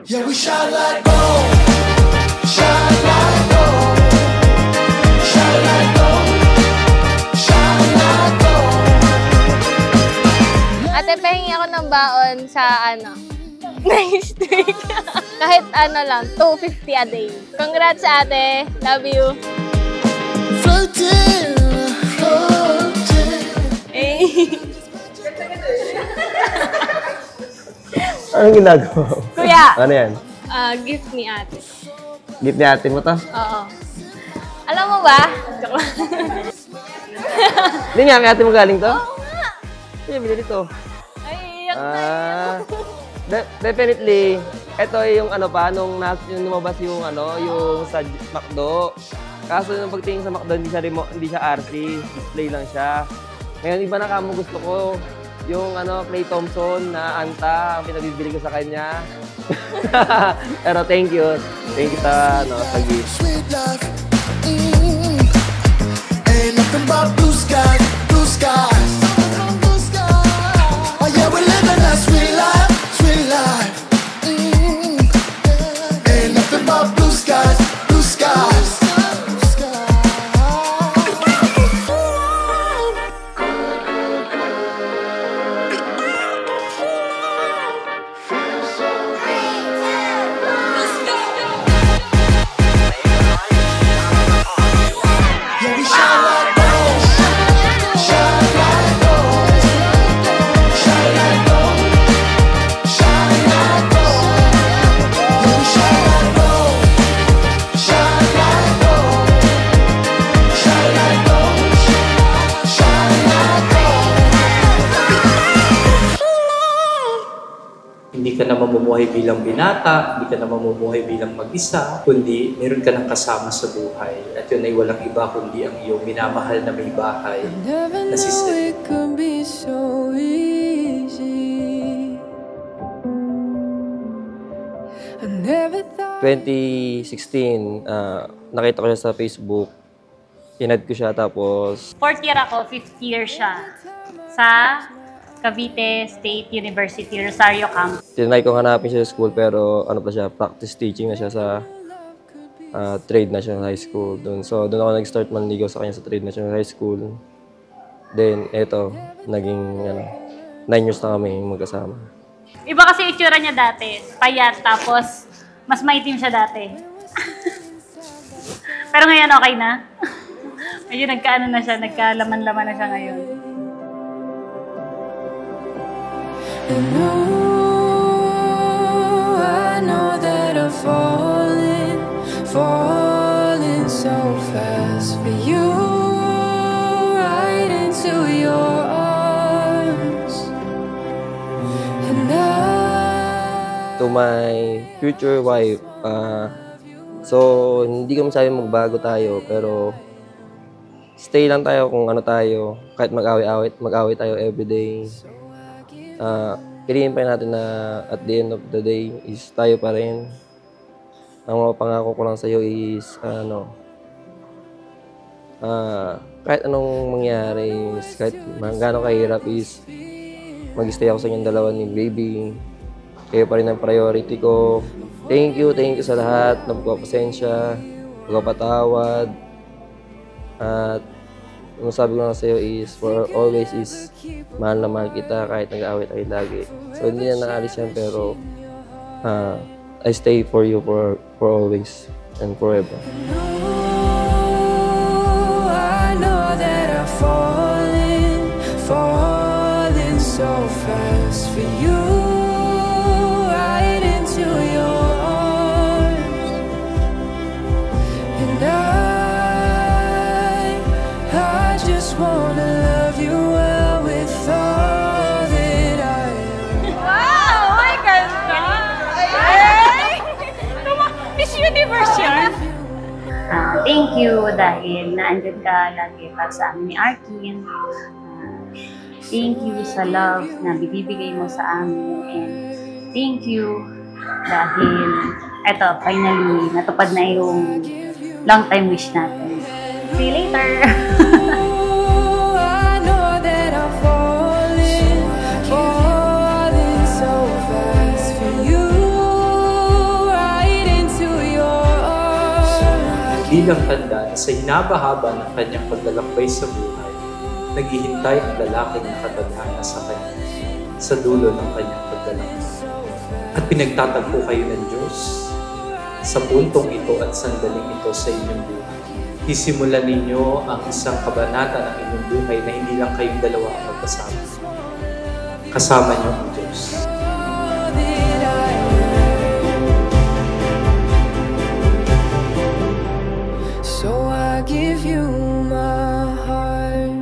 Yeah, we shine like gold. Shine like gold. Shine like gold. Shine like gold. Ate, pahingi ako ng baon sa next week. Kahit lang, 250 a day. Congrats, ate. Love you. Floating, floating. Eh. Anong ginagawa? Kuya! Ano yan? Gift ni ate. Gift ni ate mo to? Oo. Alam mo ba? Hindi nga, kay ate mo galing to? Oo nga. Sige, binili to. Ay, iyak na yun. Definitely. Ito yung nung lumabas yung yung sa McDo. Kaso nung pagtingin sa McDo, hindi siya RC. Display lang siya. Ngayon, iba na kamo gusto ko. Yung Clay Thompson na Anta, ang pinabibili ko sa kanya. Pero thank you. Thank you sa gift. Sweet life. Ain't nothing but blue skies, blue skies. Oh yeah, we're living that sweet life, sweet life. Ain't nothing but blue skies, blue skies. Hindi ka na mamumuhay bilang binata, hindi ka na mamumuhay bilang mag-isa, kundi meron ka ng kasama sa buhay. At yun ay walang iba kundi ang iyong minamahal na may bahay na si Steve. 2016, nakita ko siya sa Facebook. Inad ko siya tapos... 4th year ako, 5th year siya. Sa Cavite State University, Rosario Camp. Tinry ko hanapin siya sa school pero pa siya, practice teaching na siya sa Trade National High School. So doon ako nag-start manligaw sa kanya sa Trade National High School. Then eto, naging 9 years na kami magkasama. Iba kasi itsura niya dati, payat, tapos mas maitim siya dati. Pero ngayon okay na. Medyo na siya, nagkalaman-laman na siya ngayon. And I know that I'm falling so fast for you, right into your arms. And to my future wife, so hindi kami sabi magbago tayo, pero stay lang tayo kung ano tayo, kahit mag-away tayo everyday. Piliin pa natin na at the end of the day is tayo pa rin. Ang mga pangako ko lang sa'yo is kahit anong mangyari, kahit gano'ng kahirap is mag-stay ako sa inyong dalawa ni baby. Kayo pa rin ang priority ko. Thank you sa lahat ng pagpapasensya, pagpapatawad. At ang sabi ko lang sa'yo is, for always is, mahal na mahal kita kahit nag-aaway tayo lagi. So hindi na naalis yan pero I stay for you for always and forever. I know that I'm falling so fast for you, right into your arms. And I just wanna love you well with all that I am. Wow! My ganda! Ay! Miss Universe yan! Thank you dahil naandyan ka lagi para sa amin ni Arkin. Thank you sa love na bibigay mo sa amin. And thank you dahil eto, finally, natupad na yung long time wish natin. See you later! I know that I'm falling so fast for you, bilang tanda na sa hinaba-haba ng kanyang paglalakbay sa buhay, naghihintay ang lalaking nakatadhana sa kanya sa dulo ng kanyang paglalakbay. At pinagtatagpo kayo ng Diyos sa puntong ito at sandaling ito sa inyong buhay. Isimulan ninyo ang isang kabanata ng inyong buhay na hindi lang kayong dalawa ang magkasama. Kasama niyo ang Diyos. So I give you my heart.